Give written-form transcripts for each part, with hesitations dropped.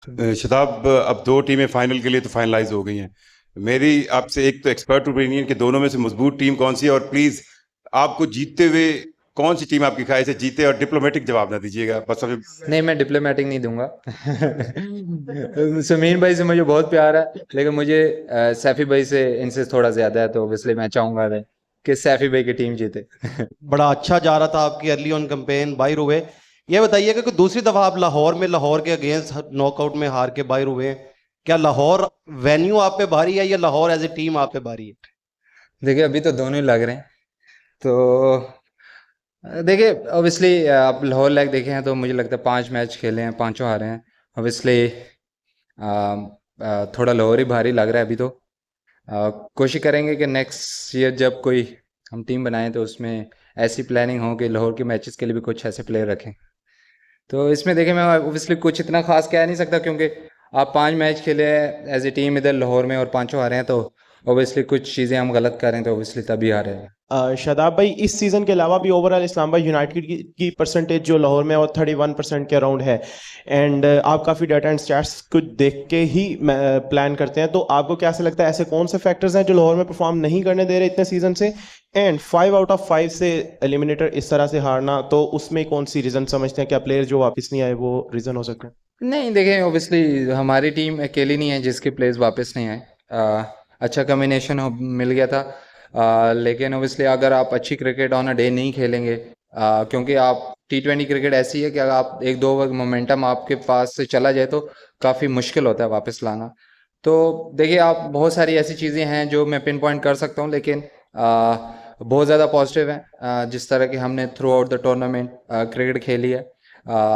शताब, अब दो टीमें फाइनल के लिए तो फाइनलाइज हो गई हैं। मेरी आपसे एक तो एक्सपर्ट ओपिनियन कि दोनों में से मजबूत टीम कौन सी है, और प्लीज आपको जीतते हुए कौन सी टीम आपकी ख्वाहिश है जीते, और डिप्लोमेटिक जवाब ना दीजिएगा बस अभी। नहीं, मैं डिप्लोमेटिक नहीं दूंगा। समीर भाई से मुझे बहुत प्यार है, लेकिन मुझे सैफी भाई से इनसे थोड़ा ज्यादा है, तो ऑब्वियसली मैं चाहूंगा कि सैफी भाई की टीम जीते। बड़ा अच्छा जा रहा था आपकी अर्ली ऑन कैंपेन, बाहर हुए। ये बताइएगा कि दूसरी दफा आप लाहौर में लाहौर के अगेंस्ट नॉकआउट में हार के बाहर हुए हैं। क्या लाहौर वेन्यू आप पे भारी है या लाहौर एज ए टीम आप पे भारी है? देखिए, अभी तो दोनों ही लग रहे हैं। तो देखिए, ऑब्वियसली आप लाहौर लायक देखे हैं तो मुझे लगता है 5 मैच खेले हैं, पांचों हारे हैं। ऑब्वियसली थोड़ा लाहौर ही भारी लग रहा है अभी तो। कोशिश करेंगे कि नेक्स्ट ईयर जब कोई हम टीम बनाएं तो उसमें ऐसी प्लानिंग हो कि लाहौर के मैचेस के लिए भी कुछ ऐसे प्लेयर रखें। तो इसमें देखिए, मैं ऑब्वियसली कुछ इतना खास कह नहीं सकता, क्योंकि आप 5 मैच खेले हैं एज ए टीम इधर लाहौर में और पांचों हारे हैं, तो ऑब्वियसली कुछ चीज़ें हम गलत कर रहे हैं, तो ऑब्वियसली तभी हारे हैं। शादाब भाई, इस सीजन के अलावा भी ओवरऑल इस्लामाबाद यूनाइटेड की परसेंटेज जो लाहौर में और 31% के अराउंड है। एंड आप काफ़ी डाटा एंड स्टैट्स को देख के ही प्लान करते हैं, तो आपको क्या ऐसा लगता है ऐसे कौन से फैक्टर्स हैं जो लाहौर में परफॉर्म नहीं करने दे रहे इतने सीजन से? एंड 5 आउट ऑफ 5 से एलिमिनेटर इस तरह से हारना, तो उसमें कौन सी रीज़न समझते हैं? क्या प्लेयर जो वापस नहीं आए वो रीज़न हो सकता है? नहीं, देखें, ऑब्वियसली हमारी टीम अकेली नहीं है जिसके प्लेयर्स वापस नहीं आए। अच्छा कम्बिनेशन मिल गया था। लेकिन ऑब्वियसली अगर आप अच्छी क्रिकेट ऑन अ डे नहीं खेलेंगे, क्योंकि आप T20 क्रिकेट ऐसी है कि अगर आप एक दो वक्त मोमेंटम आपके पास से चला जाए तो काफ़ी मुश्किल होता है वापस लाना। तो देखिए, आप बहुत सारी ऐसी चीज़ें हैं जो मैं पिन पॉइंट कर सकता हूँ, लेकिन बहुत ज़्यादा पॉजिटिव है जिस तरह की हमने through out the tournament cricket खेली है।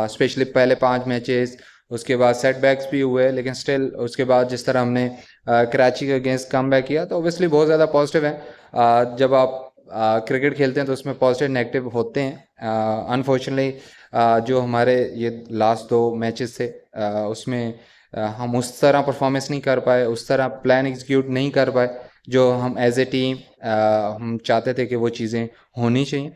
स्पेशली पहले 5 मैचेस, उसके बाद सेटबैक्स भी हुए, लेकिन स्टिल उसके बाद जिस तरह हमने कराची के अगेंस्ट कम बैक किया, तो ऑब्वियसली बहुत ज़्यादा पॉजिटिव है। जब आप क्रिकेट खेलते हैं तो उसमें पॉजिटिव नेगेटिव होते हैं। अनफॉर्चुनेटली जो हमारे ये लास्ट 2 मैचेस थे, उसमें हम उस तरह परफॉर्मेंस नहीं कर पाए, उस तरह प्लान एग्जीक्यूट नहीं कर पाए जो हम एज ए टीम हम चाहते थे कि वो चीज़ें होनी चाहिए।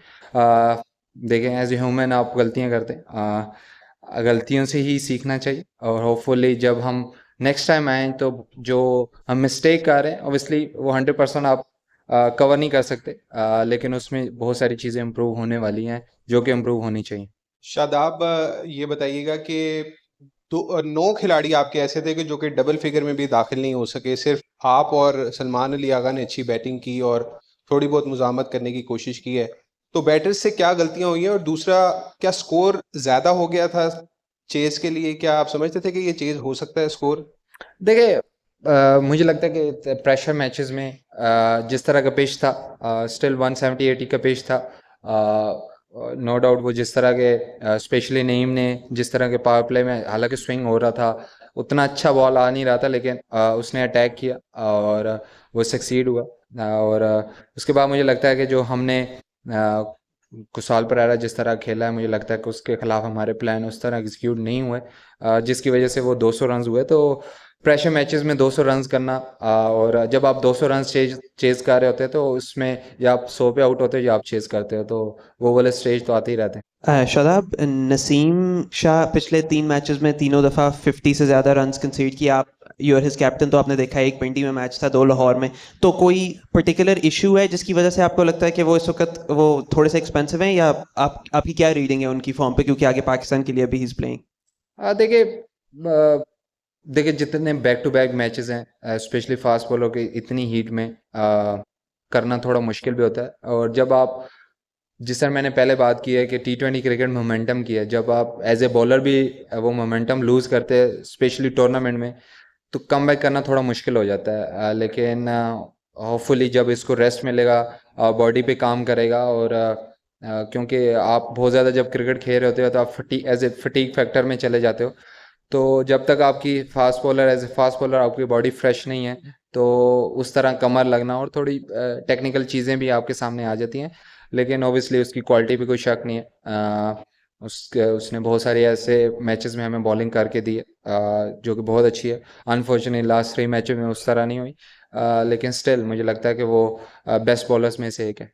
देखें, एज ए ह्यूमन आप गलतियां करते हैं, गलतियों से ही सीखना चाहिए, और होपफुली जब हम नेक्स्ट टाइम आएँ तो जो हम मिस्टेक कर रहे हैं, ऑब्वियसली वो 100% आप कवर नहीं कर सकते, लेकिन उसमें बहुत सारी चीज़ें इम्प्रूव होने वाली हैं जो कि इम्प्रूव होनी चाहिए। शादाब, ये बताइएगा कि तो 9 खिलाड़ी आपके ऐसे थे कि जो कि डबल फिगर में भी दाखिल नहीं हो सके। सिर्फ आप और सलमान अली आगा ने अच्छी बैटिंग की और थोड़ी बहुत मुजामत करने की कोशिश की है। तो बैटर्स से क्या गलतियां हुई हैं? और दूसरा, क्या स्कोर ज़्यादा हो गया था चेज के लिए? क्या आप समझते थे कि ये चेज हो सकता है स्कोर? देखिए, मुझे लगता है कि प्रेशर मैचेस में जिस तरह का पिच था, स्टिल 170-80 का पिच था। नो डाउट वो जिस तरह के स्पेशली नईम ने जिस तरह के पावर प्ले में, हालांकि स्विंग हो रहा था, उतना अच्छा बॉल आ नहीं रहा था, लेकिन उसने अटैक किया और वो सक्सीड हुआ। और उसके बाद मुझे लगता है कि जो हमने कुशाल परेरा जिस तरह खेला है, मुझे लगता है कि उसके खिलाफ हमारे प्लान उस तरह एग्जीक्यूट नहीं हुए, जिसकी वजह से वो 200 रन हुए। तो प्रेशर मैचेस में 200 रन्स करना, और जब आप 200 रन्स चेज कर रहे होते हैं तो उसमें या आप 100 पे आउट होते हो या आप चेज करते हो, तो वो वाले स्टेज तो आते ही रहते हैं। शादाब, नसीम शाह पिछले 3 मैचेस में तीनों दफ़ा 50 से ज़्यादा रन्स कंसीड किया। आप यूर हिज कैप्टन, तो आपने देखा है एक पिंडी में मैच था, 2 लाहौर में। तो कोई पर्टिकुलर इशू है जिसकी वजह से आपको लगता है कि वो इस वक्त वो थोड़े से एक्सपेंसिव हैं, या आपकी क्या रीडिंग है उनकी फॉर्म पे, क्योंकि आगे पाकिस्तान के लिए भी ही इज़ प्लेइंग? देखिए, देखिए जितने बैक टू बैक मैचेस हैं, स्पेशली फास्ट बॉलर के इतनी हीट में करना थोड़ा मुश्किल भी होता है। और जब आप, जिस तरह मैंने पहले बात की है कि T20 क्रिकेट मोमेंटम की है, जब आप एज ए बॉलर भी वो मोमेंटम लूज़ करते हैं स्पेशली टूर्नामेंट में, तो कम बैक करना थोड़ा मुश्किल हो जाता है। लेकिन होपफुली जब इसको रेस्ट मिलेगा, बॉडी पे काम करेगा, और क्योंकि आप बहुत ज़्यादा जब क्रिकेट खेल रहे होते हो तो आप एज ए फटीक फैक्टर में चले जाते हो। तो जब तक आपकी fast bowler as a fast bowler आपकी बॉडी फ्रेश नहीं है, तो उस तरह कमर लगना और थोड़ी टेक्निकल चीज़ें भी आपके सामने आ जाती हैं। लेकिन ओबियसली उसकी क्वालिटी पे कोई शक नहीं है। उसने बहुत सारे ऐसे मैचेस में हमें बॉलिंग करके दी है, जो कि बहुत अच्छी है। अनफॉर्चुनेटली लास्ट 3 मैचों में उस तरह नहीं हुई, लेकिन स्टिल मुझे लगता है कि वो बेस्ट बॉलर्स में से एक है।